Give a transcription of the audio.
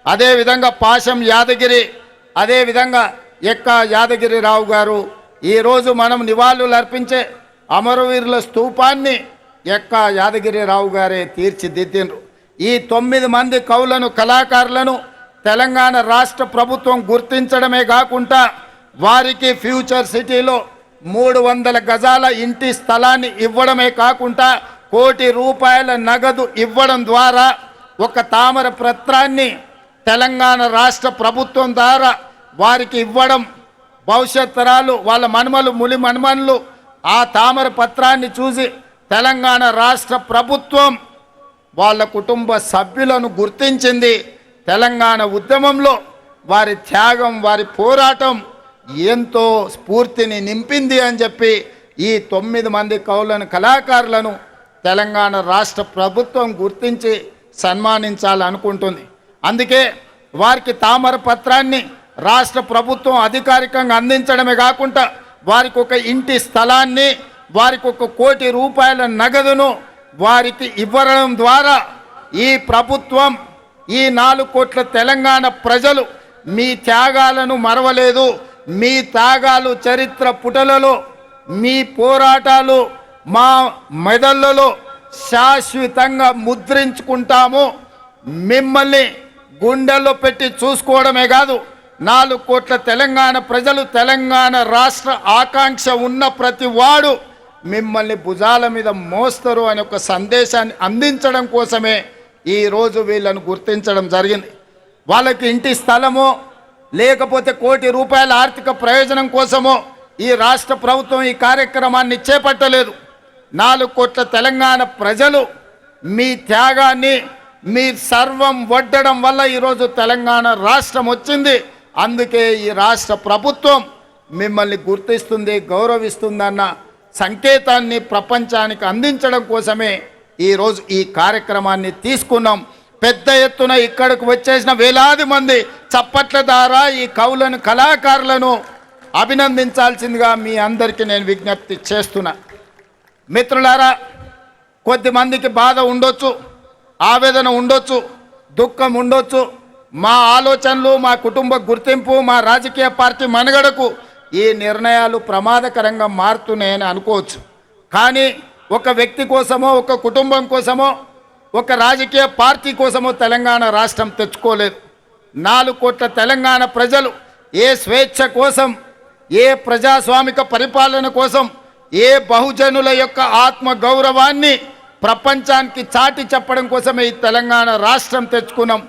అదేవిధంగా పాశం యాదగిరి, అదేవిధంగా ఎక్క యాదగిరిరావు గారు ఈరోజు మనం నివాళులు అర్పించే అమరవీరుల స్తూపాన్ని ఎక్క యాదగిరిరావు గారే తీర్చిదిద్దిండ్రు. ఈ 9 మంది కవులను, కళాకారులను తెలంగాణ రాష్ట్ర ప్రభుత్వం గుర్తించడమే కాకుండా వారికి ఫ్యూచర్ సిటీలో 300 గజాల ఇంటి స్థలాన్ని ఇవ్వడమే కాకుండా ₹1 కోటి నగదు ఇవ్వడం ద్వారా ఒక తామర పత్రాన్ని తెలంగాణ రాష్ట్ర ప్రభుత్వం ద్వారా వారికి ఇవ్వడం, భవిష్యత్ తరాలు వాళ్ళ మనుమలు ములి మనుమనులు ఆ తామర పత్రాన్ని చూసి తెలంగాణ రాష్ట్ర ప్రభుత్వం వాళ్ళ కుటుంబ సభ్యులను గుర్తించింది. తెలంగాణ ఉద్యమంలో వారి త్యాగం, వారి పోరాటం ఎంతో స్ఫూర్తిని నింపింది అని చెప్పి ఈ 9 మంది కవులను, కళాకారులను తెలంగాణ రాష్ట్ర ప్రభుత్వం గుర్తించి సన్మానించాలనుకుంటుంది. అందుకే వారికి తామర పత్రాన్ని రాష్ట్ర ప్రభుత్వం అధికారికంగా అందించడమే కాకుండా వారికి ఒక ఇంటి స్థలాన్ని, వారికి ₹1 కోటి నగదును వారికి ఇవ్వడం ద్వారా ఈ ప్రభుత్వం, ఈ 4 కోట్ల తెలంగాణ ప్రజలు మీ త్యాగాలను మరవలేదు, మీ త్యాగాలు చరిత్ర పుటలలో, మీ పోరాటాలు మా మెదళ్ళలో శాశ్వతంగా ముద్రించుకుంటాము. మిమ్మల్ని గుండెల్లో పెట్టి చూసుకోవడమే కాదు, 4 కోట్ల తెలంగాణ ప్రజలు, తెలంగాణ రాష్ట్ర ఆకాంక్ష ఉన్న ప్రతి వాడు మిమ్మల్ని భుజాల మీద మోస్తారు అనే ఒక సందేశాన్ని అందించడం కోసమే ఈరోజు వీళ్ళను గుర్తించడం జరిగింది. వాళ్ళకి ఇంటి స్థలమో లేకపోతే ₹1 కోటి ఆర్థిక ప్రయోజనం కోసమో ఈ రాష్ట్ర ప్రభుత్వం ఈ కార్యక్రమాన్ని చేపట్టలేదు. 4 కోట్ల తెలంగాణ ప్రజలు మీ త్యాగాన్ని, మీ సర్వం వడ్డడం వల్ల ఈరోజు తెలంగాణ రాష్ట్రం వచ్చింది. అందుకే ఈ రాష్ట్ర ప్రభుత్వం మిమ్మల్ని గుర్తిస్తుంది, గౌరవిస్తుందన్న సంకేతాన్ని ప్రపంచానికి అందించడం కోసమే ఈరోజు ఈ కార్యక్రమాన్ని తీసుకున్నాం. పెద్ద ఎత్తున ఇక్కడికి వచ్చేసిన వేలాది మంది చప్పట్ల ద్వారా ఈ కవులను, కళాకారులను అభినందించాల్సిందిగా మీ అందరికీ నేను విజ్ఞప్తి చేస్తున్నా. మిత్రులారా, కొద్దిమందికి బాధ ఉండొచ్చు, ఆవేదన ఉండొచ్చు, దుఃఖం ఉండొచ్చు. మా ఆలోచనలు, మా కుటుంబ గుర్తింపు, మా రాజకీయ పార్టీ మనుగడకు ఈ నిర్ణయాలు ప్రమాదకరంగా మారుతున్నాయని అనుకోవచ్చు. కానీ ఒక వ్యక్తి కోసమో, ఒక కుటుంబం కోసమో, ఒక రాజకీయ పార్టీ కోసమో తెలంగాణ రాష్ట్రం తెచ్చుకోలేదు. 4 కోట్ల తెలంగాణ ప్రజలు ఏ స్వేచ్ఛ కోసం, ఏ ప్రజాస్వామిక పరిపాలన కోసం, ఏ బహుజనుల యొక్క ఆత్మ గౌరవాన్ని ప్రపంచానికి చాటి చెప్పడం కోసమే ఈ తెలంగాణ రాష్ట్రం తెచ్చుకున్నాం.